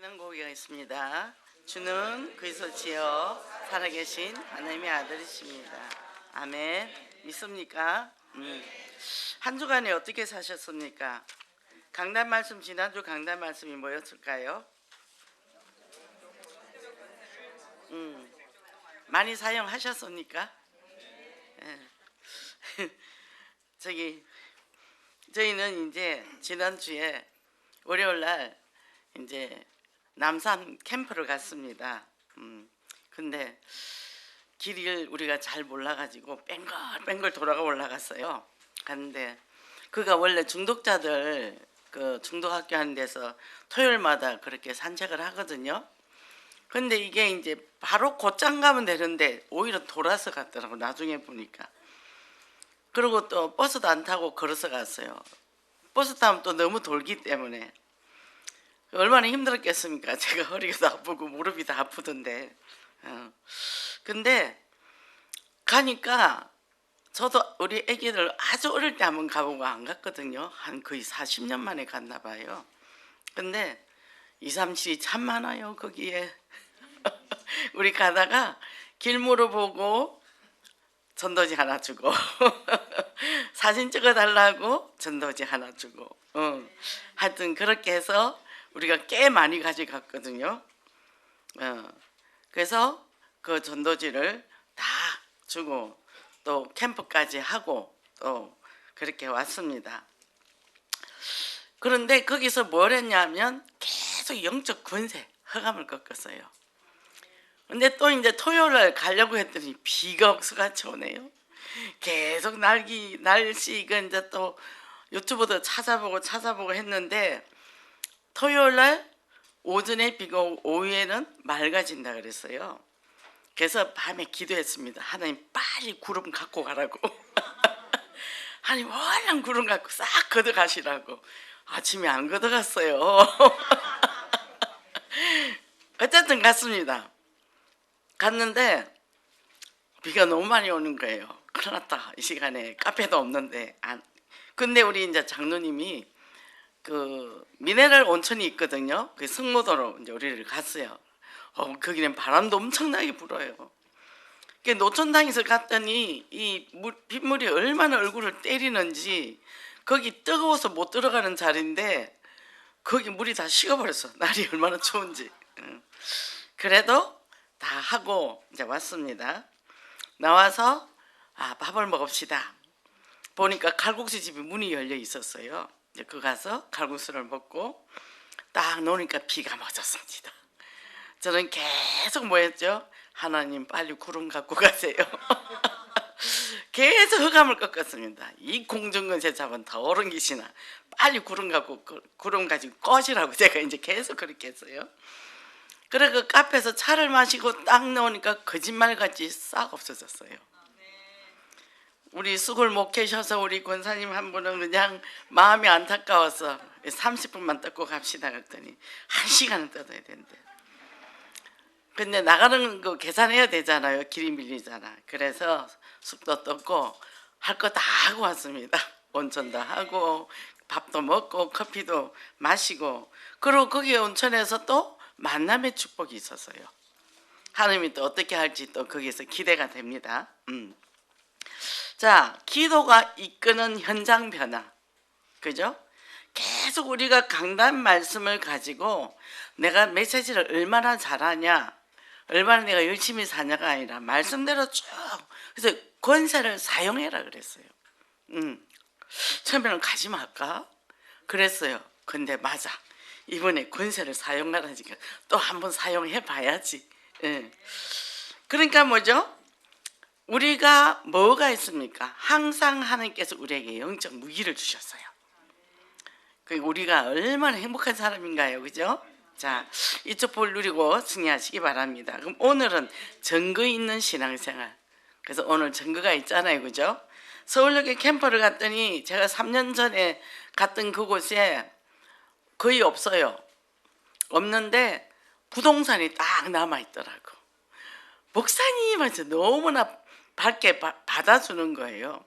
신앙고개가 있습니다. 주는 그리스도시요 살아계신 하나님의 아들이십니다. 아멘. 믿습니까? 한 주간에 어떻게 사셨습니까? 강단 말씀, 지난주 강단 말씀이 뭐였을까요? 많이 사용하셨습니까? 예. 저희는 이제 지난주에 월요일날 이제 남산 캠프를 갔습니다. 근데 길을 우리가 잘 몰라가지고 뺑글뺑글 돌아가 올라갔어요. 갔는데 그가 원래 중독자들 그 중독학교 하는 데서 토요일마다 그렇게 산책을 하거든요. 근데 이게 이제 바로 곧장 가면 되는데 오히려 돌아서 갔더라고 나중에 보니까. 그리고 또 버스도 안 타고 걸어서 갔어요. 버스 타면 또 너무 돌기 때문에 얼마나 힘들었겠습니까? 제가 허리가 아프고 무릎이 다 아프던데. 근데 가니까 저도 우리 애기들 아주 어릴 때 한번 가보고 안 갔거든요. 한 거의 40년 만에 갔나 봐요. 근데 2, 3실이 참 많아요 거기에. 우리 가다가 길 물어보고 전도지 하나 주고 사진 찍어달라고 전도지 하나 주고 하여튼 그렇게 해서 우리가 꽤 많이 가져갔거든요. 그래서 그 전도지를 다 주고 또 캠프까지 하고 또 그렇게 왔습니다. 그런데 거기서 뭘 했냐면 계속 영적 권세 흑암을 꺾었어요. 근데 또 이제 토요일날 가려고 했더니 비가 억수같이 오네요. 계속 날씨 이거 이제 또 유튜브도 찾아보고 했는데 토요일날 오전에 비가 오고 오후에는 맑아진다 그랬어요. 그래서 밤에 기도했습니다. 하나님 빨리 구름 갖고 가라고. 하나님 얼른 구름 갖고 싹 걷어가시라고. 아침에 안 걷어갔어요. 어쨌든 갔습니다. 갔는데 비가 너무 많이 오는 거예요. 큰일 났다 이 시간에 카페도 없는데. 근데 우리 이제 장로님이 그 미네랄 온천이 있거든요. 그 승무도로 이제 우리를 갔어요. 거기는 바람도 엄청나게 불어요. 노천당에서 갔더니 이 빗물이 얼마나 얼굴을 때리는지 거기 뜨거워서 못 들어가는 자리인데 거기 물이 다 식어버렸어. 날이 얼마나 추운지. 그래도 다 하고 이제 왔습니다. 나와서 밥을 먹읍시다. 보니까 칼국수 집이 문이 열려 있었어요. 이제 그 가서 칼국수를 먹고 딱 노니까 비가 멎었습니다. 저는 계속 뭐 했죠? 하나님 빨리 구름 갖고 가세요. 계속 흑암을 꺾었습니다. 이 공중근세 잡은 더러운 기시나 빨리 구름 가지고 꺼지라고 제가 이제 계속 그렇게 했어요. 그리고 그 카페에서 차를 마시고 딱 나오니까 거짓말같이 싹 없어졌어요. 우리 수골 목회셔서 우리 권사님 한 분은 그냥 마음이 안타까워서 30분만 뜯고 갑시다 그랬더니 1시간은 뜯어야 된대. 근데 나가는 거 계산해야 되잖아요. 길이 밀리잖아. 그래서 숲도 뜯고 할 거 다 하고 왔습니다. 온천도 하고 밥도 먹고 커피도 마시고. 그리고 거기 온천에서 또 만남의 축복이 있었어요. 하나님이 또 어떻게 할지 또 거기서 기대가 됩니다. 자, 기도가 이끄는 현장 변화. 그죠? 계속 우리가 강단 말씀을 가지고 내가 메시지를 얼마나 잘하냐, 얼마나 내가 열심히 사냐가 아니라 말씀대로 쭉. 그래서 권세를 사용해라 그랬어요. 처음에는 가지 말까? 그랬어요. 근데 맞아. 이번에 권세를 사용하라니까 또 한번 사용해 봐야지. 그러니까 뭐죠? 우리가 뭐가 있습니까? 항상 하나님께서 우리에게 영적 무기를 주셨어요. 우리가 얼마나 행복한 사람인가요, 그죠? 자, 이쪽 볼 누리고 승리하시기 바랍니다. 그럼 오늘은 증거 있는 신앙생활. 그래서 오늘 증거가 있잖아요, 그죠? 서울역에 캠프를 갔더니 제가 3년 전에 갔던 그곳에 거의 없어요. 없는데 부동산이 딱 남아있더라고. 목사님한테 너무나 밝게 받아주는 거예요.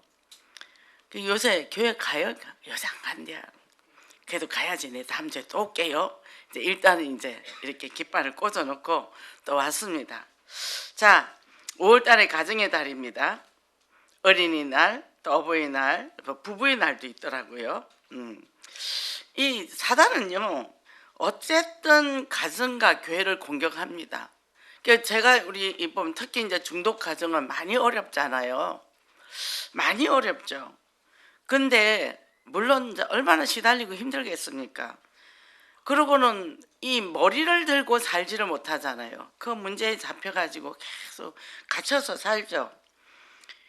요새 교회 가요? 요새 안 간대요. 그래도 가야지. 내 다음 주에 또 올게요. 이제 일단은 이제 이렇게 깃발을 꽂아놓고 또 왔습니다. 자, 5월달에 가정의 달입니다. 어린이날, 또 어버이날, 부부의 날도 있더라고요. 이 사단은요, 어쨌든 가정과 교회를 공격합니다. 그러니까 제가 우리 이번 특히 이제 중독 가정은 많이 어렵잖아요. 많이 어렵죠. 근데 물론 이제 얼마나 시달리고 힘들겠습니까? 그러고는 이 머리를 들고 살지를 못하잖아요. 그 문제에 잡혀가지고 계속 갇혀서 살죠.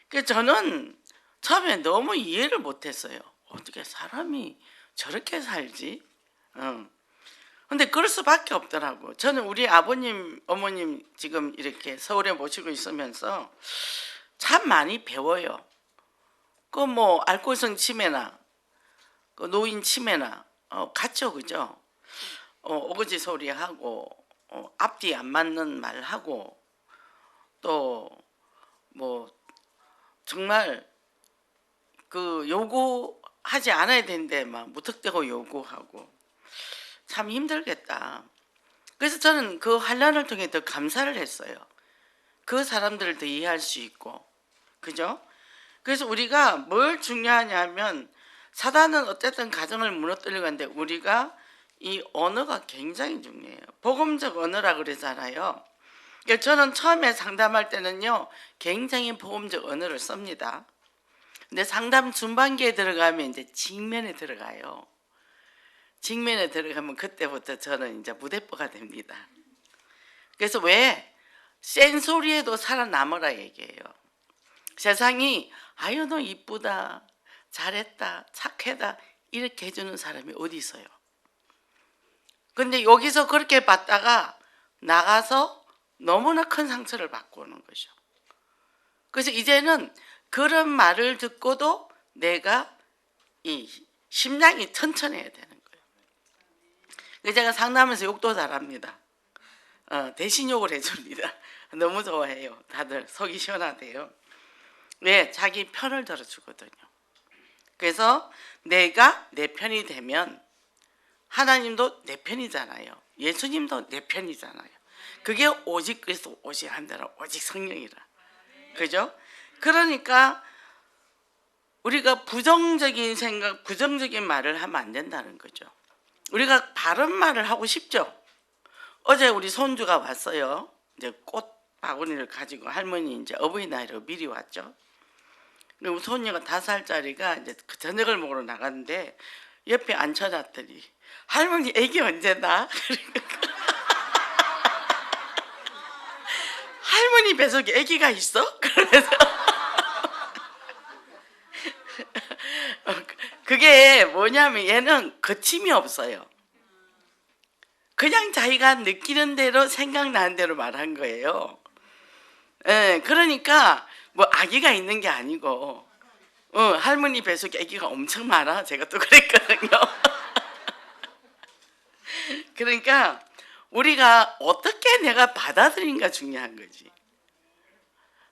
그래서 저는 처음에 너무 이해를 못했어요. 어떻게 사람이 저렇게 살지? 근데 그럴 수밖에 없더라고. 저는 우리 아버님, 어머님 지금 이렇게 서울에 모시고 있으면서 참 많이 배워요. 그 뭐 알코올성 치매나 그 노인 치매나 같죠, 그죠? 어거지 소리 하고 앞뒤 안 맞는 말 하고 또 뭐 정말 그 요구하지 않아야 되는데 막 무턱대고 요구하고 참 힘들겠다. 그래서 저는 그 환란을 통해 더 감사를 했어요. 그 사람들을 더 이해할 수 있고, 그죠? 그래서 우리가 뭘 중요하냐면 사단은 어쨌든 가정을 무너뜨리려고 하는데 우리가 이 언어가 굉장히 중요해요. 복음적 언어라 그러잖아요. 그러니까 저는 처음에 상담할 때는요 굉장히 복음적 언어를 씁니다. 근데 상담 중반기에 들어가면 이제 직면에 들어가요. 직면에 들어가면 그때부터 저는 이제 무대뽀가 됩니다. 그래서 왜 센 소리에도 살아남으라 얘기해요. 세상이 아유 너 이쁘다, 잘했다, 착하다 이렇게 해주는 사람이 어디 있어요? 근데 여기서 그렇게 받다가 나가서 너무나 큰 상처를 받고 오는 거죠. 그래서 이제는 그런 말을 듣고도 내가 이 심장이 천천해야 되는 거예요. 그래서 제가 상담하면서 욕도 잘합니다. 대신 욕을 해줍니다. 너무 좋아해요. 다들 속이 시원하대요. 왜? 자기 편을 들어주거든요. 그래서 내가 내 편이 되면 하나님도 내 편이잖아요. 예수님도 내 편이잖아요. 그게 오직 그리스도 오직 한다라 오직 성령이라. 그죠? 그러니까 우리가 부정적인 생각, 부정적인 말을 하면 안 된다는 거죠. 우리가 바른 말을 하고 싶죠. 어제 우리 손주가 왔어요. 이제 꽃 바구니를 가지고 할머니 이제 어버이날이라고 미리 왔죠. 그리고 손녀가 5살짜리가 이제 그 저녁을 먹으러 나갔는데 옆에 앉혀놨더니 할머니 애기 언제 나? 할머니 뱃속에 애기가 있어? 그러면서 그게 뭐냐면 얘는 거침이 없어요. 그냥 자기가 느끼는 대로 생각나는 대로 말한 거예요. 예, 그러니까 뭐 아기가 있는 게 아니고 할머니 뱃속에 아기가 엄청 많아. 제가 또 그랬거든요. 그러니까 우리가 어떻게 내가 받아들인가 중요한 거지.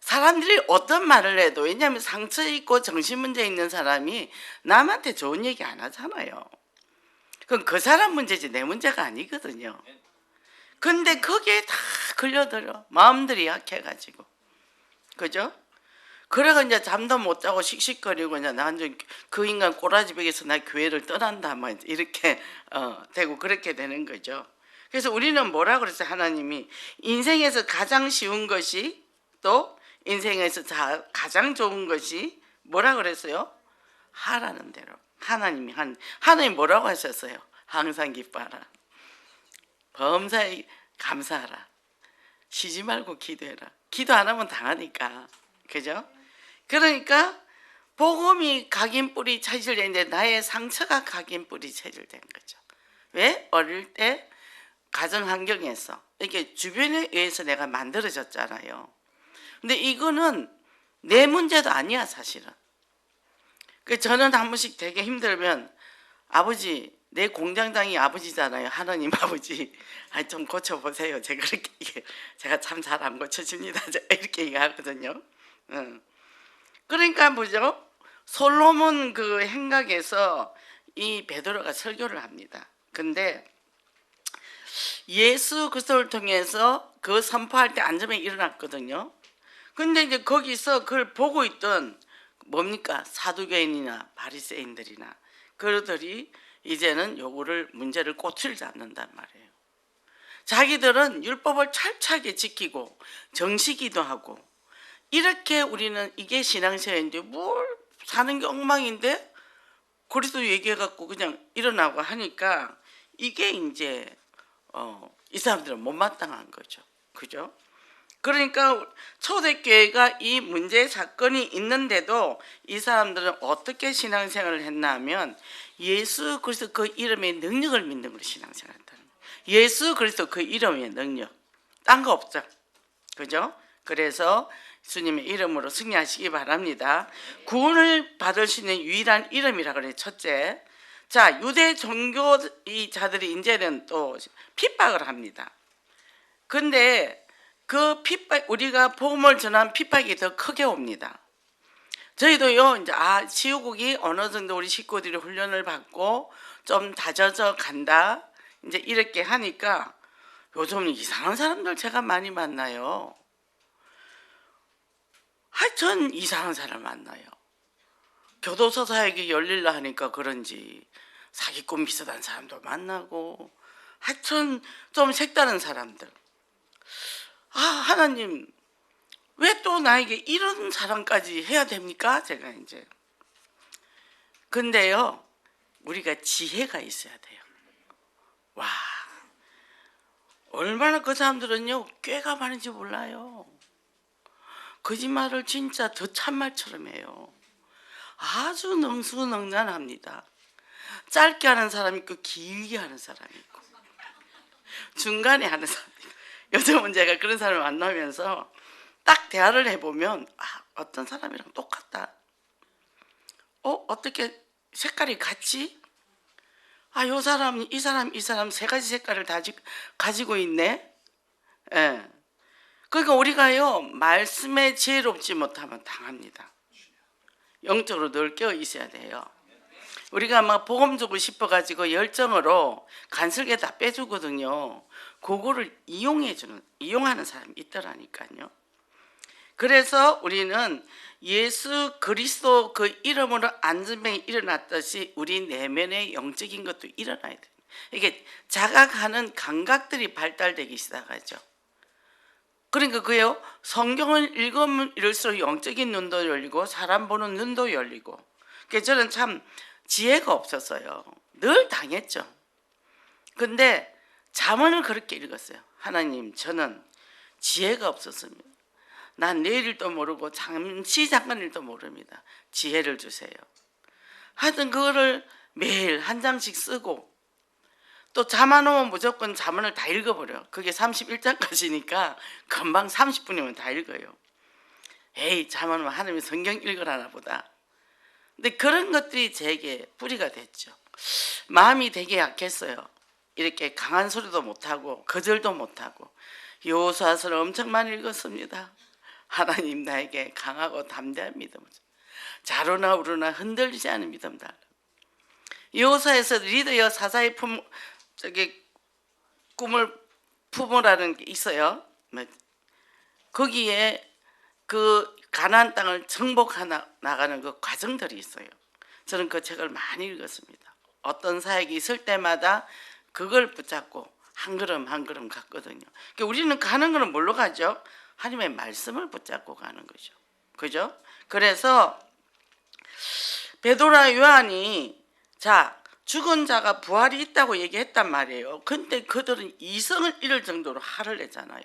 사람들이 어떤 말을 해도 왜냐하면 상처 있고 정신 문제 있는 사람이 남한테 좋은 얘기 안 하잖아요. 그건 그 사람 문제지 내 문제가 아니거든요. 근데 거기에 다 걸려들어. 마음들이 약해가지고. 그죠? 그래가 이제 잠도 못 자고 씩씩거리고 이제 나 완전 그 인간 꼬라지벽에서 나 교회를 떠난다 막 이렇게 되고 그렇게 되는 거죠. 그래서 우리는 뭐라 그랬어요? 하나님이 인생에서 가장 쉬운 것이 또 인생에서 가장 좋은 것이 뭐라 그랬어요? 하라는 대로. 하나님 뭐라고 하셨어요? 항상 기뻐하라. 범사에 감사하라. 쉬지 말고 기도해라. 기도 안 하면 당하니까. 그죠? 그러니까 복음이 각인 뿌리 체질되는데 나의 상처가 각인 뿌리 체질된 거죠. 왜? 어릴 때 가정 환경에서 이렇게 주변에 의해서 내가 만들어졌잖아요. 근데 이거는 내 문제도 아니야 사실은. 저는 한 번씩 되게 힘들면 아버지 내 공장장이 아버지잖아요. 하나님 아버지 좀 고쳐보세요. 제가 참 잘 안 고쳐집니다. 이렇게 얘기하거든요. 그러니까 뭐죠? 솔로몬 그 행각에서 이 베드로가 설교를 합니다. 근데 예수 그리스도를 통해서 그 선포할 때 안전병이 일어났거든요. 근데 이제 거기서 그걸 보고 있던 뭡니까? 사두개인이나 바리새인들이나 그들이 이제는 요거를 문제를 꼬투리를 잡는단 말이에요. 자기들은 율법을 철저하게 지키고 정시기도 하고 이렇게 우리는 이게 신앙생활인데 뭘 사는 게 엉망인데 그리스도 얘기해갖고 그냥 일어나고 하니까 이게 이제 이 사람들은 못마땅한 거죠. 그죠? 그러니까 초대교회가 이 문제 사건이 있는데도 이 사람들은 어떻게 신앙생활을 했나 하면 예수 그리스도 그 이름의 능력을 믿는 걸로 신앙생활했다는 거예요. 예수 그리스도 그 이름의 능력, 딴 거 없죠. 그죠? 그래서 주님의 이름으로 승리하시기 바랍니다. 구원을 받을 수 있는 유일한 이름이라 그래요. 첫째, 자, 유대 종교자들이 이제는 또 핍박을 합니다. 근데 그 핍박, 우리가 복음을 전한 핍박이 더 크게 옵니다. 저희도요, 이제 시우국이 어느 정도 우리 식구들이 훈련을 받고 좀 다져져 간다, 이제 이렇게 하니까 요즘 이상한 사람들 제가 많이 만나요. 하여튼 이상한 사람 만나요. 교도소 사역이 열릴라 하니까 그런지 사기꾼 비슷한 사람도 만나고 하여튼 좀 색다른 사람들. 하나님 왜 또 나에게 이런 사람까지 해야 됩니까? 제가 이제 근데요 우리가 지혜가 있어야 돼요. 와 얼마나 그 사람들은요 꾀가 많은지 몰라요. 거짓말을 진짜 더 참말처럼 해요. 아주 능수능란합니다. 짧게 하는 사람이 있고 길게 하는 사람이 있고 중간에 하는 사람이 있고 요즘은 제가 그런 사람을 만나면서 딱 대화를 해보면 어떤 사람이랑 똑같다. 어떻게 색깔이 같지? 요 사람, 이 사람, 이 사람 세 가지 색깔을 다 가지고 있네. 예. 그러니까 우리가요 말씀에 지혜롭지 못하면 당합니다. 영적으로 늘 깨어 있어야 돼요. 우리가 막 복음 주고 싶어가지고 열정으로 간슬게 다 빼주거든요. 그거를 이용하는 사람이 있더라니까요. 그래서 우리는 예수 그리스도 그 이름으로 안전병이 일어났듯이 우리 내면의 영적인 것도 일어나야 돼요. 이게 자각하는 감각들이 발달되기 시작하죠. 그러니까 그요 성경을 읽으면 읽을수록 영적인 눈도 열리고 사람 보는 눈도 열리고. 그래서 저는 참 지혜가 없었어요. 늘 당했죠. 근데 잠언을 그렇게 읽었어요. 하나님 저는 지혜가 없었습니다. 난 내일 일도 모르고 잠깐 일도 모릅니다. 지혜를 주세요. 하여튼 그거를 매일 한 장씩 쓰고 또 잠 안 오면 무조건 잠언을 다 읽어버려. 그게 31장까지니까 금방 30분이면 다 읽어요. 에이 잠 안 오면 하나님이 성경 읽으라나 보다. 근데 그런 것들이 제게 뿌리가 됐죠. 마음이 되게 약했어요. 이렇게 강한 소리도 못하고 거절도 못하고 여호수아서를 엄청 많이 읽었습니다. 하나님 나에게 강하고 담대한 믿음을 자로나 우르나 흔들리지 않은 믿음 달라. 여호수아에서 리더여 사사의 꿈을 품으라는 게 있어요. 거기에 그 가나안 땅을 정복하나 나가는 그 과정들이 있어요. 저는 그 책을 많이 읽었습니다. 어떤 사역이 있을 때마다 그걸 붙잡고 한 걸음 한 걸음 갔거든요. 그러니까 우리는 가는 거는 뭘로 가죠? 하나님의 말씀을 붙잡고 가는 거죠. 그죠? 그래서 베드로와 요한이 죽은 자가 부활이 있다고 얘기했단 말이에요. 근데 그들은 이성을 잃을 정도로 화를 내잖아요.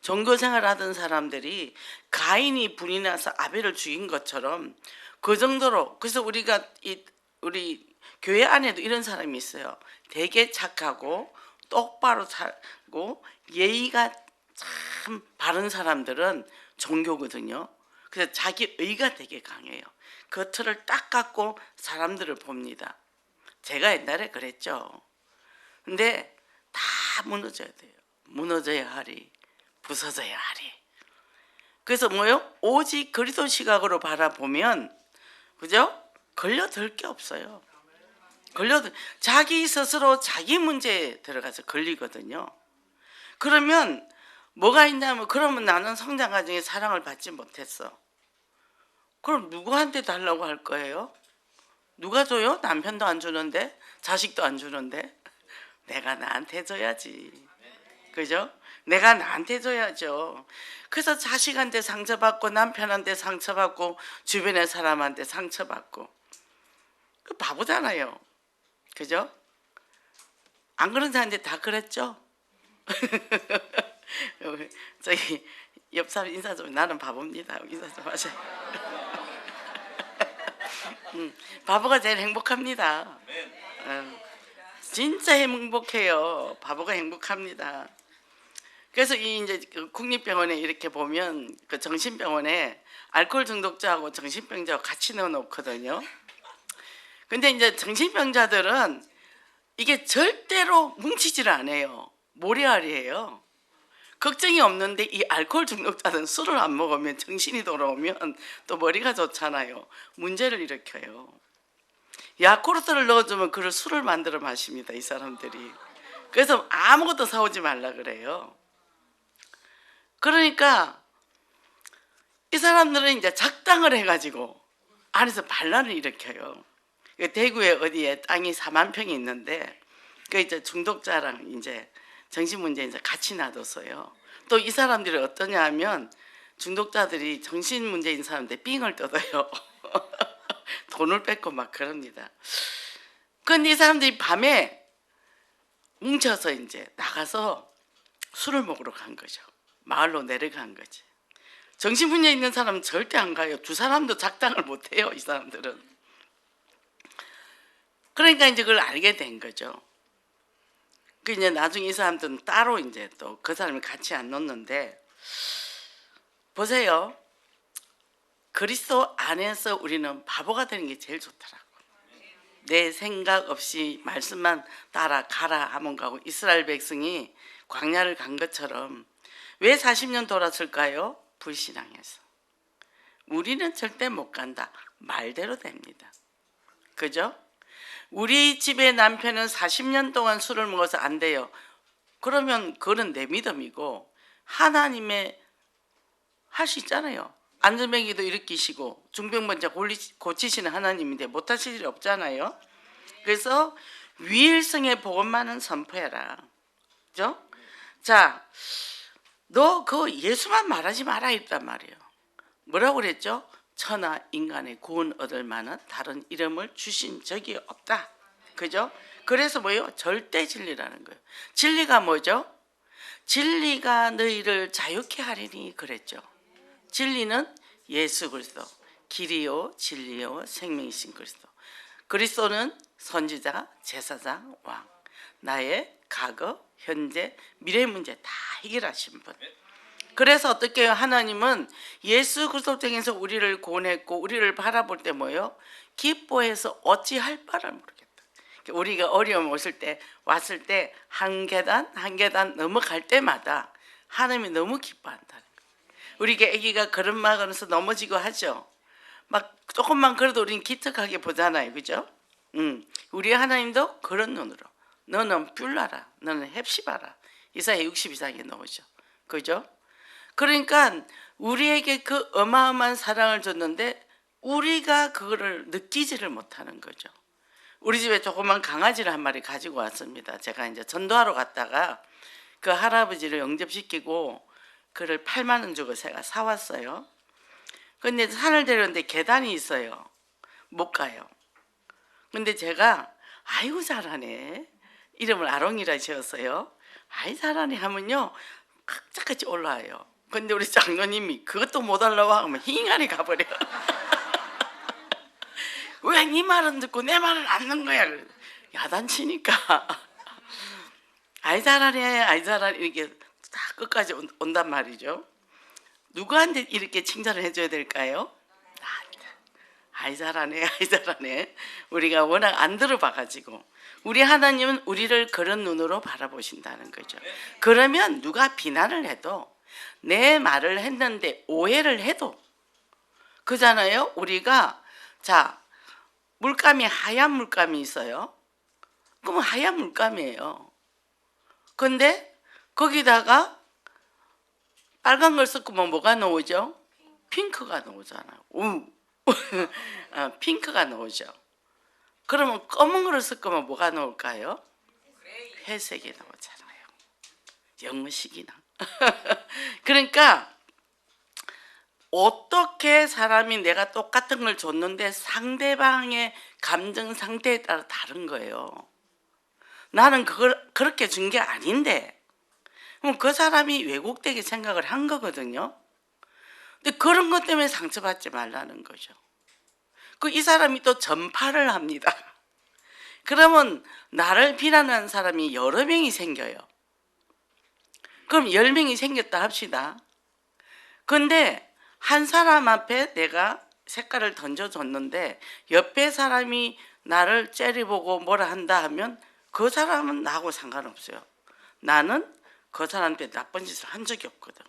종교생활 하던 사람들이 가인이 불이 나서 아벨을 죽인 것처럼 그 정도로. 그래서 우리가 우리 교회 안에도 이런 사람이 있어요. 되게 착하고 똑바로 살고 예의가 참 바른 사람들은 종교거든요. 그래서 자기 의가 되게 강해요. 그 틀을 딱 갖고 사람들을 봅니다. 제가 옛날에 그랬죠. 근데 다 무너져야 돼요. 무너져야 하리, 부서져야 하리. 그래서 뭐요? 오직 그리스도 시각으로 바라보면, 그죠? 걸려들 게 없어요. 걸려도 자기 스스로 자기 문제에 들어가서 걸리거든요. 그러면 뭐가 있냐면, 그러면 나는 성장 과정에 사랑을 받지 못했어. 그럼 누구한테 달라고 할 거예요? 누가 줘요? 남편도 안 주는데, 자식도 안 주는데. 내가 나한테 줘야지. 그죠? 내가 나한테 줘야죠. 그래서 자식한테 상처받고, 남편한테 상처받고, 주변의 사람한테 상처받고. 그 바보잖아요. 그죠? 안 그런 사람한테 다 그랬죠? 저기 옆 사람 인사 좀, 나는 바보입니다. 인사 좀 하세요. 바보가 제일 행복합니다. 진짜 행복해요. 바보가 행복합니다. 그래서 이 이제 그 국립병원에 이렇게 보면 그 정신병원에 알코올 중독자하고 정신병자하고 같이 넣어놓거든요. 근데 이제 정신병자들은 이게 절대로 뭉치지를 않아요. 모래알이에요. 걱정이 없는데 이 알코올 중독자는 술을 안 먹으면, 정신이 돌아오면 또 머리가 좋잖아요. 문제를 일으켜요. 야쿠르트를 넣어주면 그걸 술을 만들어 마십니다, 이 사람들이. 그래서 아무것도 사오지 말라 그래요. 그러니까 이 사람들은 이제 작당을 해가지고 안에서 반란을 일으켜요. 대구에 어디에 땅이 4만 평이 있는데, 그 이제 중독자랑 이제 정신 문제 이제 같이 놔뒀어요. 또 이 사람들이 어떠냐 하면, 중독자들이 정신 문제인 사람들 삥을 뜯어요. 돈을 뺏고 막 그럽니다. 그런데 이 사람들이 밤에 뭉쳐서 이제 나가서 술을 먹으러 간 거죠. 마을로 내려간 거지. 정신분야 있는 사람은 절대 안 가요. 두 사람도 작당을 못 해요, 이 사람들은. 그러니까 이제 그걸 알게 된 거죠. 그 이제 나중에 이 사람들은 따로 이제 또 그 사람이 같이 안 놓는데, 보세요. 그리스도 안에서 우리는 바보가 되는 게 제일 좋더라고. 내 생각 없이 말씀만 따라 가라 하면 가고, 이스라엘 백성이 광야를 간 것처럼. 왜 40년 돌았을까요? 불신앙해서. 우리는 절대 못 간다. 말대로 됩니다. 그죠? 우리 집의 남편은 40년 동안 술을 먹어서 안 돼요. 그러면 그건 내 믿음이고, 하나님의 할 수 있잖아요. 안전뱅이도 일으키시고 중병번자 고치시는 하나님인데 못하실 일이 없잖아요. 그래서 위일성의 복음만은 선포해라. 그죠? 자, 너 그 예수만 말하지 마라 했단 말이에요. 뭐라고 그랬죠? 천하 인간의 구원 얻을 만한 다른 이름을 주신 적이 없다. 그죠? 그래서 뭐예요? 절대 진리라는 거예요. 진리가 뭐죠? 진리가 너희를 자유케 하리니 그랬죠. 진리는 예수 그리스도, 길이요 진리요 생명이신 그리스도. 그리스도는 선지자, 제사장, 왕. 나의 과거, 현재, 미래 문제 다 해결하신 분. 그래서 어떻게 해요? 하나님은 예수 그리스도 통해서 우리를 구원했고, 우리를 바라볼 때 뭐예요? 기뻐해서 어찌할 바를 모르겠다. 우리가 어려움 왔을 때 한 계단 한 계단 넘어갈 때마다 하나님이 너무 기뻐한다는 거예요. 우리가 아기가 걸음마 걸어서 넘어지고 하죠. 막 조금만 걸어도 우리는 기특하게 보잖아요. 그죠? 우리 하나님도 그런 눈으로, 너는 뿔나라, 너는 헵시바라. 이사야 62장에 나오죠. 그죠? 그러니까 우리에게 그 어마어마한 사랑을 줬는데 우리가 그거를 느끼지를 못하는 거죠. 우리 집에 조그만 강아지를 한 마리 가지고 왔습니다. 제가 이제 전도하러 갔다가 그 할아버지를 영접시키고 그를 8만 원 주고 제가 사왔어요. 근데 산을 데려오는데 계단이 있어요. 못 가요. 근데 제가 아이고 잘하네, 이름을 아롱이라 지었어요. 아이 잘하네 하면요 각자같이 올라와요. 근데 우리 장로님이 그것도 못 하려고 하면 힝하니 가버려요. 왜 네 말은 듣고 내 말은 안 듣는 거야. 야단치니까. 아이 잘하네, 아이 잘하네, 이렇게 다 끝까지 온단 말이죠. 누구한테 이렇게 칭찬을 해줘야 될까요? 나한테. 아이 잘하네, 아이 잘하네. 우리가 워낙 안 들어봐가지고. 우리 하나님은 우리를 그런 눈으로 바라보신다는 거죠. 그러면 누가 비난을 해도, 내 말을 했는데 오해를 해도, 그잖아요. 우리가 자, 물감이 하얀 물감이 있어요. 그러면 하얀 물감이에요. 근데 거기다가 빨간 걸 섞으면 뭐가 나오죠? 핑크가 나오잖아요. 핑크가 나오죠. 그러면 검은 거를 섞으면 뭐가 나올까요? 회색이 나오잖아요. 영어식이나. 그러니까 어떻게 사람이 내가 똑같은 걸 줬는데 상대방의 감정 상태에 따라 다른 거예요. 나는 그걸 그렇게 준 게 아닌데, 그럼 그 사람이 왜곡되게 생각을 한 거거든요. 근데 그런 것 때문에 상처받지 말라는 거죠. 이 사람이 또 전파를 합니다. 그러면 나를 비난하는 사람이 여러 명이 생겨요. 그럼 10명이 생겼다 합시다. 근데 한 사람 앞에 내가 색깔을 던져줬는데 옆에 사람이 나를 째려보고 뭐라 한다 하면 그 사람은 나하고 상관없어요. 나는 그 사람한테 나쁜 짓을 한 적이 없거든.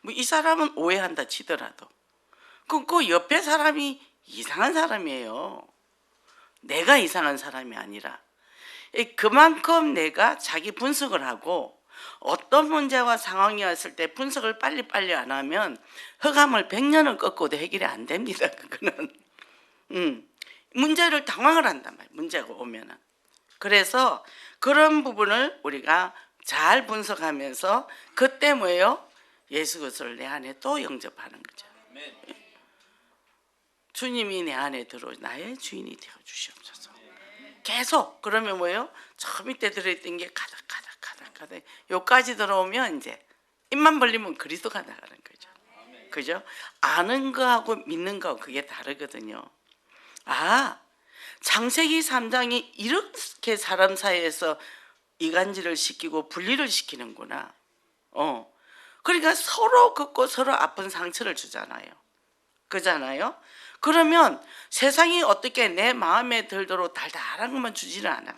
뭐 이 사람은 오해한다 치더라도 그 옆에 사람이 이상한 사람이에요. 내가 이상한 사람이 아니라 그만큼 내가 자기 분석을 하고 어떤 문제와 상황이 왔을 때 분석을 빨리빨리 안 하면 흑암을 100년을 꺾어도 해결이 안 됩니다. 그거는 문제를 당황을 한단 말이에요. 문제가 오면은. 그래서 그런 부분을 우리가 잘 분석하면서 그때 뭐예요? 예수 그리스도를 내 안에 또 영접하는 거죠. 주님이 내 안에 들어 나의 주인이 되어 주시옵소서. 계속 그러면 뭐예요? 저 밑에 들어있던 게 가닥 요까지 들어오면 이제 입만 벌리면 그리스도가 나가는 거죠. 그죠? 아는 거하고 믿는 거하고 그게 다르거든요. 창세기 3장이 이렇게 사람 사이에서 이간질을 시키고 분리를 시키는구나. 그러니까 서로 긋고 서로 아픈 상처를 주잖아요. 그잖아요. 그러면 세상이 어떻게 내 마음에 들도록 달달한 것만 주지는 않아.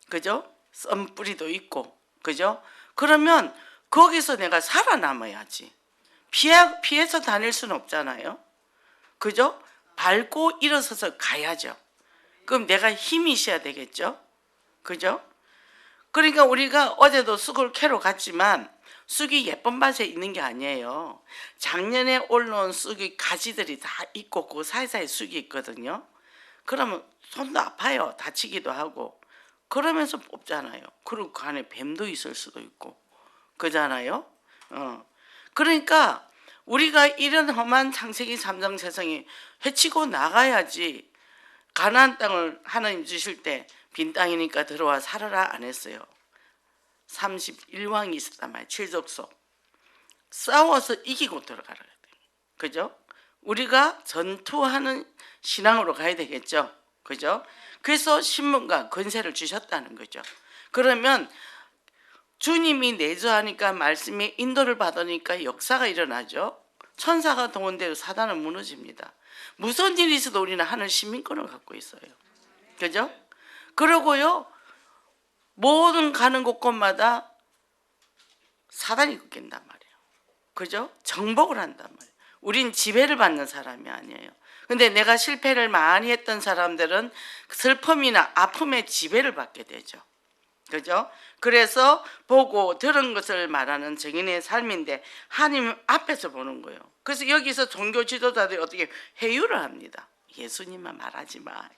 그죠? 썸뿌리도 있고, 그죠? 그러면 거기서 내가 살아남아야지. 피해서 다닐 수는 없잖아요. 그죠? 밟고 일어서서 가야죠. 그럼 내가 힘이 있어야 되겠죠? 그죠? 그러니까 우리가 어제도 쑥을 캐러 갔지만 쑥이 예쁜 밭에 있는 게 아니에요. 작년에 올라온 쑥이 가지들이 다 있고 그 사이사이 쑥이 있거든요. 그러면 손도 아파요. 다치기도 하고. 그러면서 뽑잖아요. 그리고 그 안에 뱀도 있을 수도 있고. 그잖아요. 그러니까 우리가 이런 험한 창세기 3장 세상에 헤치고 나가야지. 가나안 땅을 하나님 주실 때 빈 땅이니까 들어와 살아라 안 했어요. 31왕이 있었단 말이에요. 칠족속. 싸워서 이기고 들어가라. 그죠? 우리가 전투하는 신앙으로 가야 되겠죠. 그죠? 그래서 신분과 권세를 주셨다는 거죠. 그러면 주님이 내주하니까 말씀에 인도를 받으니까 역사가 일어나죠. 천사가 동원되고 사단은 무너집니다. 무슨 일이 있어도 우리는 하늘 시민권을 갖고 있어요. 그죠? 그러고요. 모든 가는 곳곳마다 사단이 꺾인단 말이에요. 그죠? 정복을 한단 말이에요. 우린 지배를 받는 사람이 아니에요. 근데 내가 실패를 많이 했던 사람들은 슬픔이나 아픔의 지배를 받게 되죠. 그죠? 그래서 보고 들은 것을 말하는 증인의 삶인데 하나님 앞에서 보는 거예요. 그래서 여기서 종교 지도자들이 어떻게 회유를 합니다. 예수님만 말하지 마.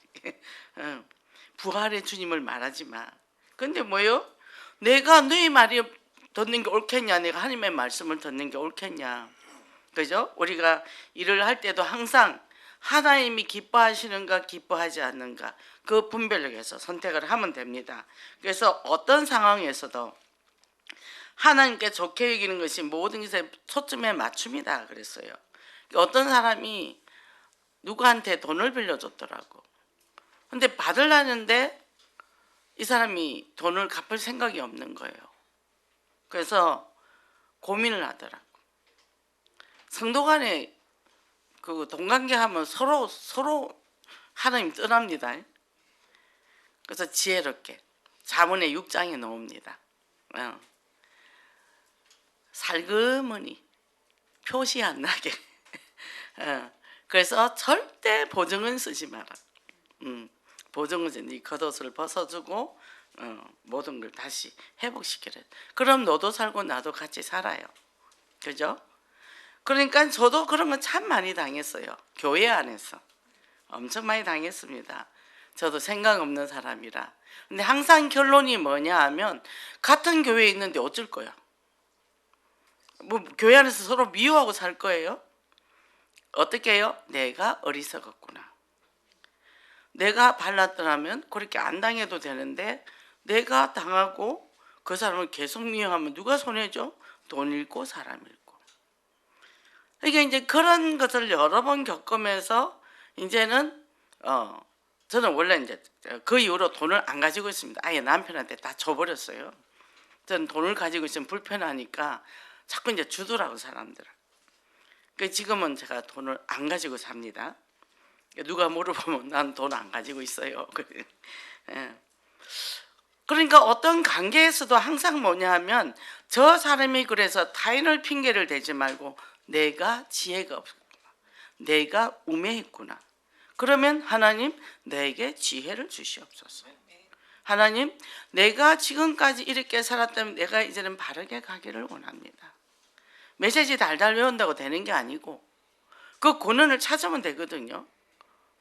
부활의 주님을 말하지 마. 근데 뭐요? 내가 너희 말이 듣는 게 옳겠냐? 내가 하나님의 말씀을 듣는 게 옳겠냐? 그죠? 우리가 일을 할 때도 항상 하나님이 기뻐하시는가 기뻐하지 않는가 그 분별력에서 선택을 하면 됩니다. 그래서 어떤 상황에서도 하나님께 좋게 여기는 것이 모든 것에 초점에 맞춤이다 그랬어요. 어떤 사람이 누구한테 돈을 빌려줬더라고. 근데 받으려는데 이 사람이 돈을 갚을 생각이 없는 거예요. 그래서 고민을 하더라고. 성도 간에 그 동관계하면 서로 하나님 떠납니다. 그래서 지혜롭게 자문의 6장에 놓습니다. 살그머니 표시 안 나게. 그래서 절대 보증은 쓰지 마라. 보증금제 네 겉옷을 벗어주고 모든 걸 다시 회복시키래. 그럼 너도 살고 나도 같이 살아요. 그죠? 그러니까 저도 그런 거 참 많이 당했어요. 교회 안에서 엄청 많이 당했습니다. 저도 생각 없는 사람이라. 근데 항상 결론이 뭐냐 하면 같은 교회에 있는데 어쩔 거야. 뭐 교회 안에서 서로 미워하고 살 거예요? 어떻게 해요? 내가 어리석었구나. 내가 발랐더라면 그렇게 안 당해도 되는데 내가 당하고 그 사람을 계속 미워하면 누가 손해죠? 돈 잃고 사람 잃고. 그러니까 이제 그런 것을 여러 번 겪으면서 이제는 저는 원래 이제 그 이후로 돈을 안 가지고 있습니다. 아예 남편한테 다 줘버렸어요. 저는 돈을 가지고 있으면 불편하니까 자꾸 이제 주더라고 사람들. 그 지금은 제가 돈을 안 가지고 삽니다. 누가 물어보면 난 돈 안 가지고 있어요. 그러니까 어떤 관계에서도 항상 뭐냐 하면 저 사람이 그래서 타인을 핑계를 대지 말고 내가 지혜가 없구나, 내가 우매했구나. 그러면 하나님 내게 지혜를 주시옵소서. 하나님 내가 지금까지 이렇게 살았다면 내가 이제는 바르게 가기를 원합니다. 메시지 달달 외운다고 되는 게 아니고 그 권한을 찾으면 되거든요.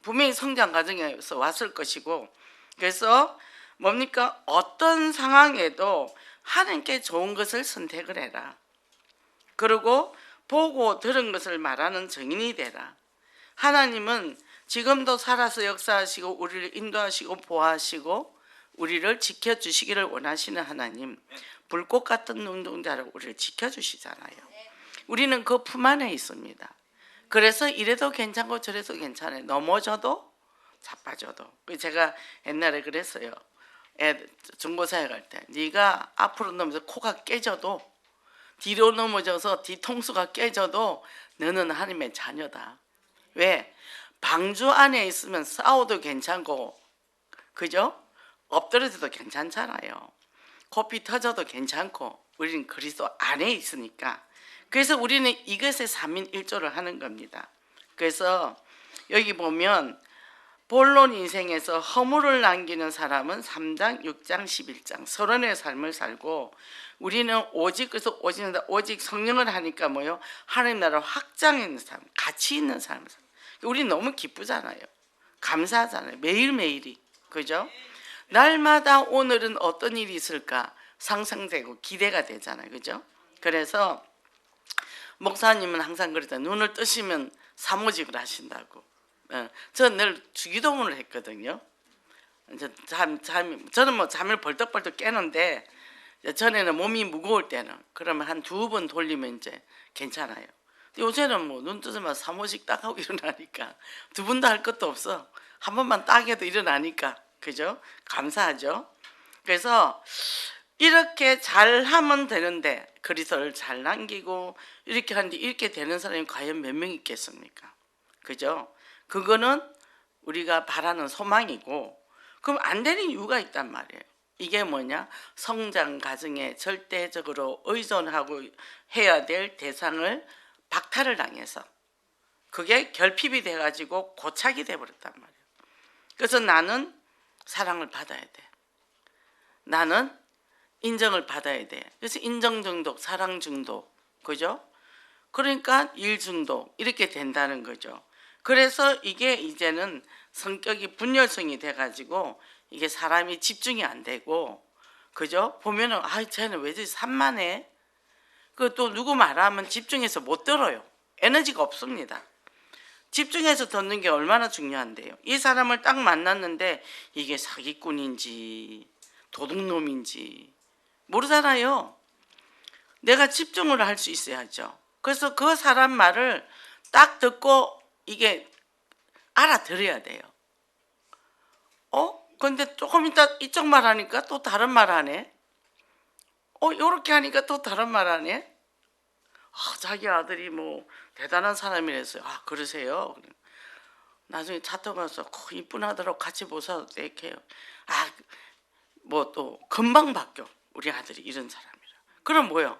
분명히 성장 과정에서 왔을 것이고. 그래서 뭡니까? 어떤 상황에도 하나님께 좋은 것을 선택을 해라. 그리고 보고 들은 것을 말하는 증인이 되라. 하나님은 지금도 살아서 역사하시고 우리를 인도하시고 보호하시고 우리를 지켜주시기를 원하시는 하나님, 불꽃 같은 눈동자로 우리를 지켜주시잖아요. 우리는 그 품 안에 있습니다. 그래서 이래도 괜찮고 저래도 괜찮아요. 넘어져도 자빠져도. 제가 옛날에 그랬어요. 중고사회 갈 때 네가 앞으로 넘어져서 코가 깨져도 뒤로 넘어져서 뒤통수가 깨져도 너는 하나님의 자녀다. 왜? 방주 안에 있으면 싸워도 괜찮고, 그죠? 엎드려져도 괜찮잖아요. 코피 터져도 괜찮고, 우리는 그리스도 안에 있으니까. 그래서 우리는 이것에 3인 1조를 하는 겁니다. 그래서 여기 보면 본론 인생에서 허물을 남기는 사람은 3장, 6장, 11장 서론의 삶을 살고, 우리는 오직, 그래서 오직 성령을 하니까 뭐요? 하나님 나라 확장하는 삶, 가치 있는 삶을 살고. 우리 너무 기쁘잖아요. 감사하잖아요. 매일매일이. 그죠? 날마다 오늘은 어떤 일이 있을까 상상되고 기대가 되잖아요. 그죠? 그래서 목사님은 항상 그러잖아요. 눈을 뜨시면 사모직을 하신다고. 저는 늘 주기도문을 했거든요. 저는 뭐 잠을 벌떡벌떡 깨는데 전에는 몸이 무거울 때는 그러면 한 2번 돌리면 이제 괜찮아요. 요새는 뭐 눈 뜨자마자 사모직 딱 하고 일어나니까 2번도 할 것도 없어. 한 번만 딱 해도 일어나니까. 그죠? 감사하죠. 그래서 이렇게 잘하면 되는데 그리스도를 잘 남기고 이렇게 하는데 이렇게 되는 사람이 과연 몇 명 있겠습니까? 그죠? 그거는 우리가 바라는 소망이고, 그럼 안 되는 이유가 있단 말이에요. 이게 뭐냐? 성장 과정에 절대적으로 의존하고 해야 될 대상을 박탈을 당해서 그게 결핍이 돼가지고 고착이 돼버렸단 말이에요. 그래서 나는 사랑을 받아야 돼. 나는 인정을 받아야 돼. 그래서 인정 중독, 사랑 중독, 그죠? 그러니까 일 중독 이렇게 된다는 거죠. 그래서 이게 이제는 성격이 분열성이 돼가지고 이게 사람이 집중이 안 되고, 그죠? 보면은 쟤는 왜 저리 산만해? 그 또 누구 말하면 집중해서 못 들어요. 에너지가 없습니다. 집중해서 듣는 게 얼마나 중요한데요. 이 사람을 딱 만났는데 이게 사기꾼인지 도둑놈인지 모르잖아요. 내가 집중을 할 수 있어야죠. 그래서 그 사람 말을 딱 듣고 이게 알아들어야 돼요. 근데 조금 이따 이쪽 말 하니까 또 다른 말 하네. 요렇게 하니까 또 다른 말 하네. 자기 아들이 뭐 대단한 사람이라서요. 그러세요? 나중에 차 타고 가서 이쁜 아들하고 같이 보셔도 이렇게 해요. 뭐 또 금방 바뀌어. 우리 아들이 이런 사람이라. 그럼 뭐요?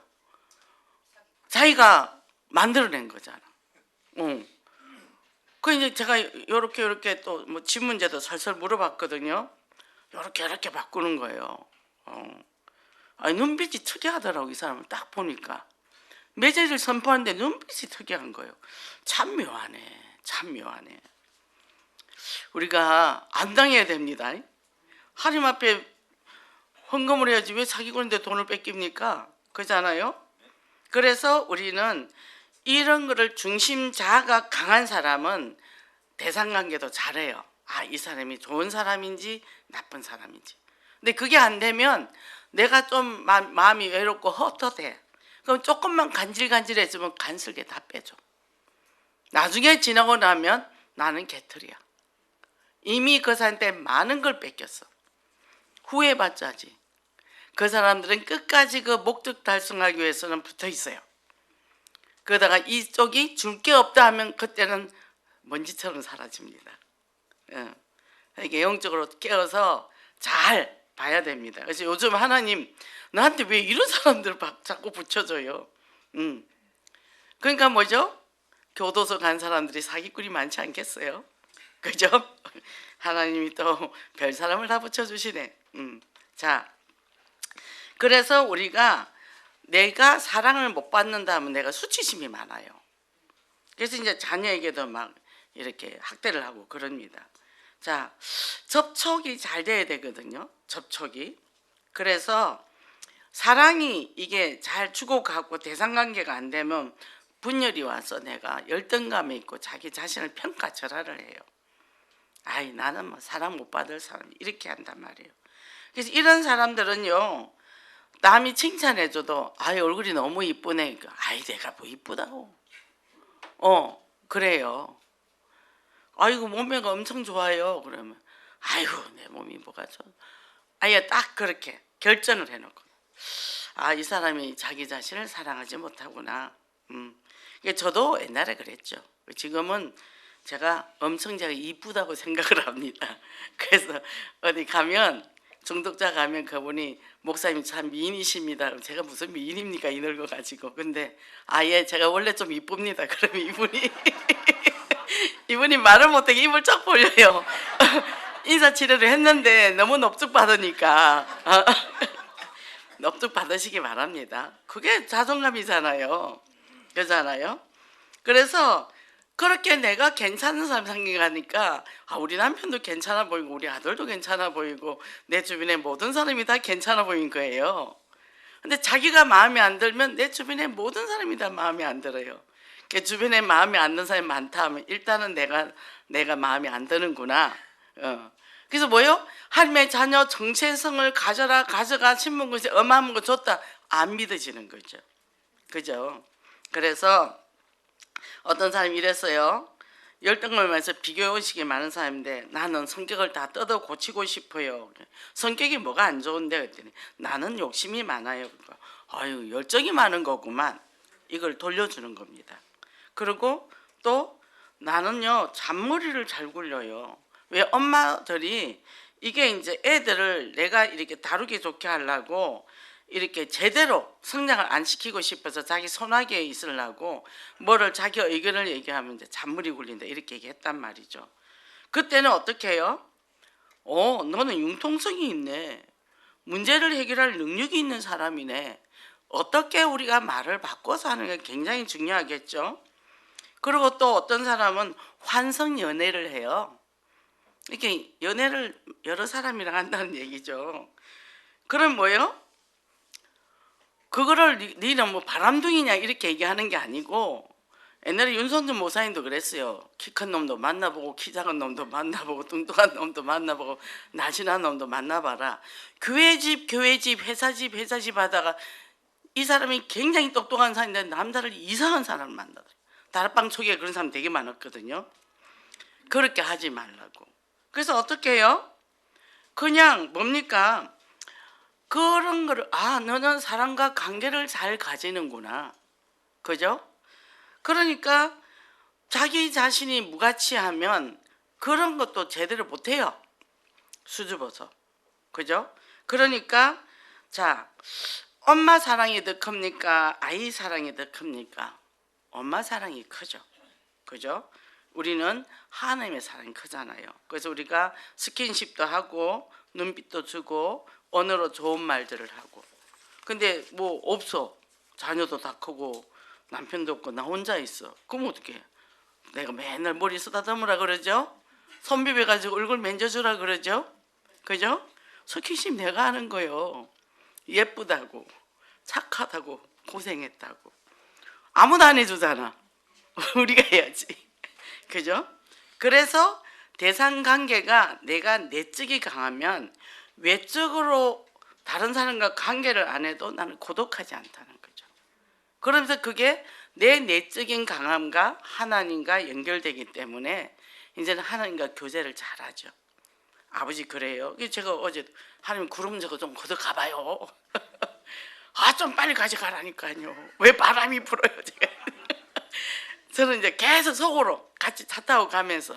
자기가 만들어낸 거잖아. 그 이제 제가 요렇게 또 뭐 집 문제도 살살 물어봤거든요. 요렇게 바꾸는 거예요. 아니, 눈빛이 특이하더라고. 이 사람을 딱 보니까 매제를 선포하는데 눈빛이 특이한 거예요. 참 묘하네. 참 묘하네. 우리가 안 당해야 됩니다. 하나님 앞에 헌금을 해야지 왜 사기꾼인데 돈을 뺏깁니까? 그렇잖아요. 그래서 우리는 이런 거를 중심자가 강한 사람은 대상관계도 잘해요. 아, 이 사람이 좋은 사람인지 나쁜 사람인지. 근데 그게 안 되면 내가 좀 마음이 외롭고 헛헛해. 그럼 조금만 간질간질해지면 간슬게 다 빼줘. 나중에 지나고 나면 나는 개털이야. 이미 그 사람한테 많은 걸 뺏겼어. 후회받자지. 그 사람들은 끝까지 그 목적 달성하기 위해서는 붙어 있어요. 그러다가 이쪽이 줄 게 없다 하면 그때는 먼지처럼 사라집니다. 이게 영적으로 깨어서 잘 봐야 됩니다. 그래서 요즘 하나님 나한테 왜 이런 사람들을 자꾸 붙여줘요. 그러니까 뭐죠? 교도소 간 사람들이 사기꾼이 많지 않겠어요? 그죠? 하나님이 또 별 사람을 다 붙여주시네. 자, 그래서 우리가 내가 사랑을 못 받는다면 내가 수치심이 많아요. 그래서 이제 자녀에게도 막 이렇게 학대를 하고 그럽니다. 자, 접촉이 잘 돼야 되거든요. 접촉이. 그래서 사랑이 이게 잘 주고받고 대상관계가 안 되면 분열이 와서 내가 열등감에 있고 자기 자신을 평가절하를 해요. 아이, 나는 뭐 사랑 못 받을 사람 이렇게 한단 말이에요. 그래서 이런 사람들은요, 남이 칭찬해줘도 아이 얼굴이 너무 이쁘네. 아이 내가 뭐 이쁘다고. 그래요. 아이고 몸매가 엄청 좋아요. 그러면 아이고 내 몸이 뭐가 좋아. 아예 딱 그렇게 결정을 해놓고 아, 이 사람이 자기 자신을 사랑하지 못하구나. 저도 옛날에 그랬죠. 지금은 제가 엄청 제가 이쁘다고 생각을 합니다. 그래서 어디 가면 중독자 가면 그분이 목사님 참 미인이십니다. 제가 무슨 미인입니까 이 늙어가지고. 근데 아예 제가 원래 좀 이쁩니다. 그러면 이분이 말을 못하게 입을 쫙 벌려요. 인사치레를 했는데 너무 넙죽 받으니까 넙죽 받으시기 바랍니다. 그게 자존감이잖아요. 그렇잖아요. 그래서 그렇게 내가 괜찮은 사람 생각하니까 아, 우리 남편도 괜찮아 보이고 우리 아들도 괜찮아 보이고 내 주변의 모든 사람이 다 괜찮아 보인 거예요. 근데 자기가 마음에 안 들면 내 주변의 모든 사람이 다 마음에 안 들어요. 주변에 마음에 안 드는 사람이 많다 하면 일단은 내가 마음에 안 드는구나. 그래서 뭐요? 하나님의 자녀 정체성을 가져가 신문고시 엄하는 거 줬다 안 믿어지는 거죠. 그죠? 그래서 어떤 사람이 이랬어요. 열등감에서 비교의식이 많은 사람인데 나는 성격을 다 뜯어 고치고 싶어요. 성격이 뭐가 안 좋은데 그랬더니 나는 욕심이 많아요. 그러니까 아유 열정이 많은 거구만. 이걸 돌려주는 겁니다. 그리고 또 나는요 잔머리를 잘 굴려요. 왜 엄마들이 이게 이제 애들을 내가 이렇게 다루기 좋게 하려고 이렇게 제대로 성장을 안 시키고 싶어서 자기 손아귀에 있으려고 뭐를 자기 의견을 얘기하면 이제 잔머리 굴린다 이렇게 얘기했단 말이죠. 그때는 어떻게 해요? 너는 융통성이 있네. 문제를 해결할 능력이 있는 사람이네. 어떻게 우리가 말을 바꿔서 하는 게 굉장히 중요하겠죠. 그리고 또 어떤 사람은 환성 연애를 해요. 이렇게 연애를 여러 사람이랑 한다는 얘기죠. 그럼 뭐예요? 그거를 니는 뭐 바람둥이냐 이렇게 얘기하는 게 아니고 옛날에 윤선준 모사님도 그랬어요. 키 큰 놈도 만나보고 키 작은 놈도 만나보고 뚱뚱한 놈도 만나보고 날씬한 놈도 만나봐라. 교회 집 회사 집 하다가 이 사람이 굉장히 똑똑한 사람인데 남자를 이상한 사람을 만나더라. 다락방 초기에 그런 사람 되게 많았거든요. 그렇게 하지 말라고. 그래서 어떻게 해요? 그냥 뭡니까? 그런 거를 너는 사람과 관계를 잘 가지는구나. 그죠? 그러니까 자기 자신이 무가치하면 그런 것도 제대로 못해요. 수줍어서. 그죠? 그러니까 자, 엄마 사랑이 더 큽니까? 아이 사랑이 더 큽니까? 엄마 사랑이 크죠. 그죠? 우리는 하나님의 사랑이 크잖아요. 그래서 우리가 스킨십도 하고 눈빛도 주고 언어로 좋은 말들을 하고. 근데 뭐 없어. 자녀도 다 크고 남편도 없고 나 혼자 있어. 그럼 어떡해? 내가 맨날 머리 쓰다듬으라 그러죠? 손 비벼가지고 얼굴 만져주라 그러죠? 그죠? 스킨십 내가 하는 거요. 예쁘다고 착하다고 고생했다고. 아무도 안 해주잖아. 우리가 해야지. 그죠? 그래서 대상관계가 내가 내적이 강하면 외적으로 다른 사람과 관계를 안 해도 나는 고독하지 않다는 거죠. 그러면서 그게 내 내적인 강함과 하나님과 연결되기 때문에 이제는 하나님과 교제를 잘하죠. 아버지 그래요. 제가 어제 하나님 구름 저거 좀 걷어 가봐요. 아, 좀 빨리 가져가라니까요. 왜 바람이 불어요, 제가. 저는 이제 계속 속으로 같이 차 타고 가면서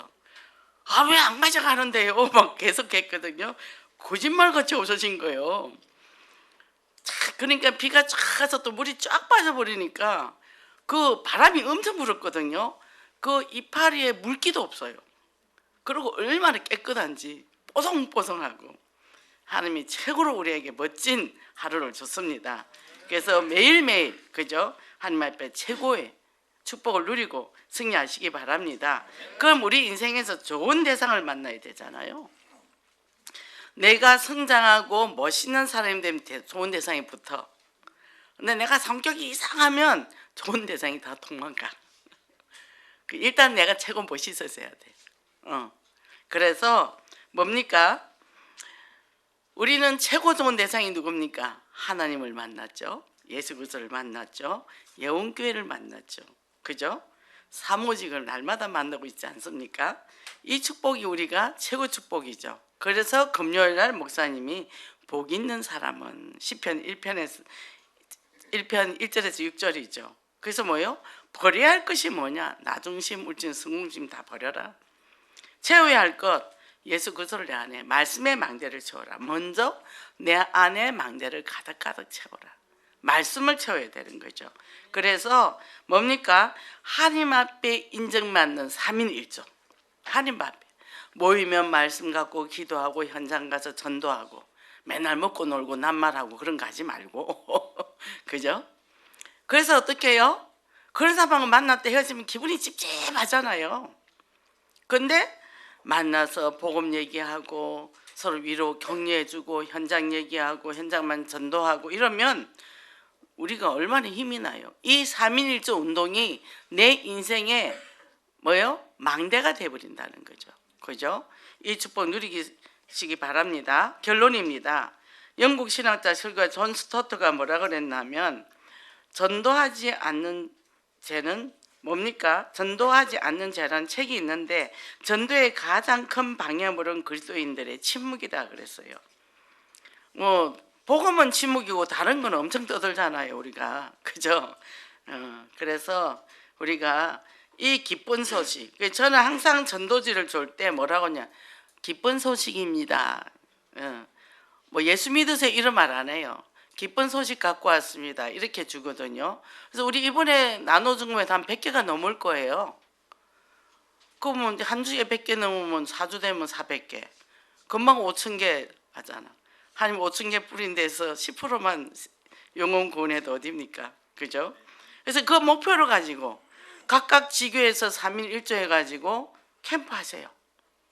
아, 왜 안 가져가는데요? 막 계속 했거든요. 거짓말같이 오셔진 거예요. 그러니까 비가 쫙 와서 또 물이 쫙 빠져버리니까 그 바람이 엄청 불었거든요. 그 이파리에 물기도 없어요. 그리고 얼마나 깨끗한지 뽀송뽀송하고 하나님이 최고로 우리에게 멋진 하루를 줬습니다. 그래서 매일매일 그죠? 하나님 앞에 최고의 축복을 누리고 승리하시기 바랍니다. 그럼 우리 인생에서 좋은 대상을 만나야 되잖아요. 내가 성장하고 멋있는 사람이 되면 좋은 대상이 붙어. 근데 내가 성격이 이상하면 좋은 대상이 다 도망가. 일단 내가 최고 멋있어져야 돼. 그래서 뭡니까? 우리는 최고 좋은 대상이 누굽니까? 하나님을 만났죠. 예수 그리스도를 만났죠. 예원교회를 만났죠. 그죠? 사모직을 날마다 만나고 있지 않습니까? 이 축복이 우리가 최고 축복이죠. 그래서 금요일 날 목사님이 복 있는 사람은 시편 1편 1절에서 6절이죠. 그래서 뭐요? 버려야 할 것이 뭐냐? 나중심, 울진, 승궁심 다 버려라. 채워야 할 것, 예수 그리스도를 내 안에 말씀의 망대를 채워라. 먼저 내 안에 망대를 가득가득 채워라. 말씀을 채워야 되는 거죠. 그래서 뭡니까? 하나님 앞에 인정받는 3인 1조. 하나님 앞에 모이면 말씀 갖고 기도하고 현장 가서 전도하고 맨날 먹고 놀고 낱말하고 그런 거 하지 말고 그죠? 그래서 어떻게 해요? 그런 사람을 만났다 헤어지면 기분이 찝찝하잖아요. 근데 만나서 복음 얘기하고 서로 위로 격려해주고 현장 얘기하고 현장만 전도하고 이러면 우리가 얼마나 힘이 나요. 이 3인1조 운동이 내 인생에 뭐요? 망대가 돼버린다는 거죠. 그죠? 이 축복 누리시기 바랍니다. 결론입니다. 영국 신학자 설교가 존 스토트가 뭐라 그랬냐면 전도하지 않는 죄는 뭡니까? 전도하지 않는 죄라는 책이 있는데 전도의 가장 큰 방해물은 그리스도인들의 침묵이다 그랬어요. 복음은 침묵이고 다른 건 엄청 떠들잖아요, 우리가. 그죠? 그래서 우리가 이 기쁜 소식, 저는 항상 전도지를 줄 때 뭐라고 하냐, 기쁜 소식입니다. 뭐 예수 믿으세요 이런 말 안 해요. 기쁜 소식 갖고 왔습니다. 이렇게 주거든요. 그래서 우리 이번에 나눠준 거에 한 100개가 넘을 거예요. 그러면 이제 한 주에 100개 넘으면 4주 되면 400개. 금방 5,000개 하잖아. 하나님 5,000개 뿌린 데서 10%만 영혼 구원해도 어딥니까? 그죠? 그래서 그 목표를 가지고 각각 지교에서 3인 1조 해가지고 캠프 하세요.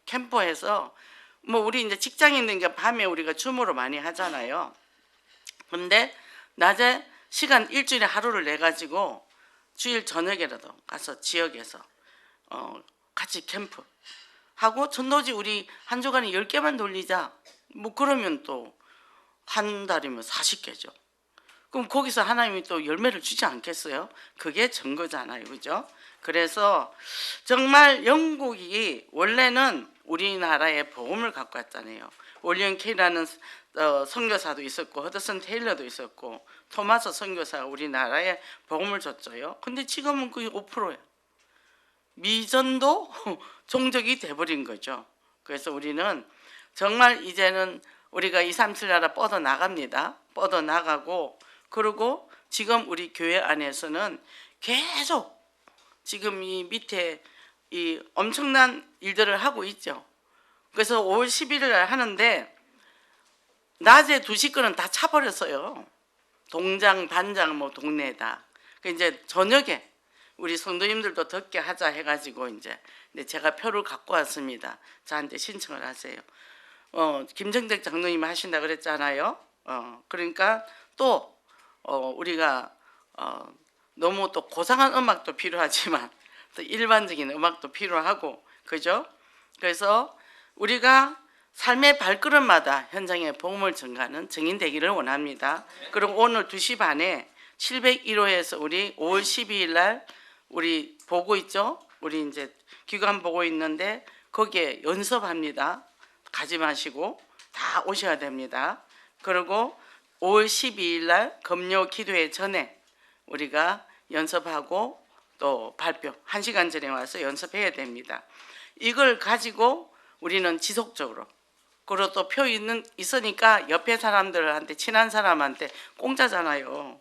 캠프에서 뭐 우리 이제 직장인들니까 밤에 우리가 줌으로 많이 하잖아요. 근데 낮에 시간 일주일에 하루를 내 가지고 주일 저녁에라도 가서 지역에서 같이 캠프 하고 전도지 우리 한 주간에 10개만 돌리자. 뭐 그러면 또 한 달이면 40개죠. 그럼 거기서 하나님이 또 열매를 주지 않겠어요? 그게 증거잖아요. 그죠? 그래서 정말 영국이 원래는 우리나라에 복음을 갖고 왔잖아요. 윌리엄 케이라는 선교사도 있었고 허드슨 테일러도 있었고 토마스 선교사가 우리나라에 복음을 줬죠요. 근데 지금은 그게 5%예요. 미전도 종족이 돼버린 거죠. 그래서 우리는 정말 이제는 우리가 237 나라 뻗어 나갑니다. 뻗어 나가고 그리고 지금 우리 교회 안에서는 계속 지금 이 밑에 이 엄청난 일들을 하고 있죠. 그래서 5월 11일 날 하는데 낮에 2시 거는 다 차버렸어요. 동장, 반장, 뭐 동네에다. 그 이제 저녁에 우리 성도님들도 듣게 하자 해가지고 이제 근데 제가 표를 갖고 왔습니다. 저한테 신청을 하세요. 김정택 장로님 하신다 그랬잖아요. 그러니까 또 우리가 너무 또 고상한 음악도 필요하지만 또 일반적인 음악도 필요하고 그죠? 그래서 우리가 삶의 발걸음마다 현장에 복음을 전가하는 증인 되기를 원합니다. 그리고 오늘 2시 반에 701호에서 우리 5월 12일 날 우리 보고 있죠? 우리 이제 기관 보고 있는데 거기에 연습합니다. 가지 마시고 다 오셔야 됩니다. 그리고 5월 12일 날 금요 기도회 전에 우리가 연습하고 또 발표 1시간 전에 와서 연습해야 됩니다. 이걸 가지고 우리는 지속적으로 그리고 또 표 있으니까 옆에 사람들한테 친한 사람한테 공짜잖아요.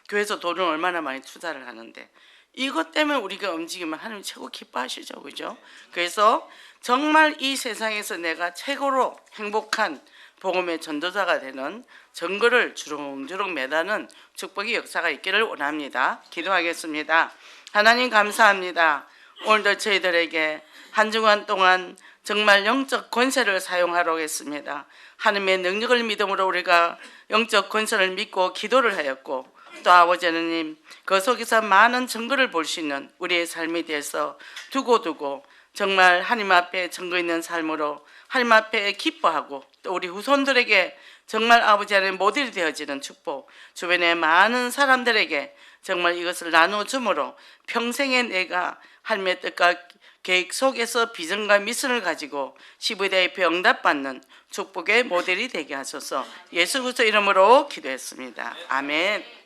교회에서 돈을 얼마나 많이 투자를 하는데 이것 때문에 우리가 움직이면 하나님 최고 기뻐하시죠. 그죠? 그래서 정말 이 세상에서 내가 최고로 행복한 복음의 전도자가 되는 증거를 주렁주렁 매다는 축복의 역사가 있기를 원합니다. 기도하겠습니다. 하나님 감사합니다. 오늘도 저희들에게 한 주간 동안 정말 영적 권세를 사용하러 오겠습니다. 하나님의 능력을 믿음으로 우리가 영적 권세를 믿고 기도를 하였고 또 아버지 하나님 그 속에서 많은 증거를 볼 수 있는 우리의 삶에 대해서 두고두고 정말 하나님 앞에 증거 있는 삶으로 하나님 앞에 기뻐하고 또 우리 후손들에게 정말 아버지 하나님 모델이 되어지는 축복 주변의 많은 사람들에게 정말 이것을 나눠줌으로 평생에 내가 하나님의 뜻과 계획 속에서 비전과 미션을 가지고 시부대의 응답받는 축복의 모델이 되게 하소서 예수 그리스도 이름으로 기도했습니다. 아멘.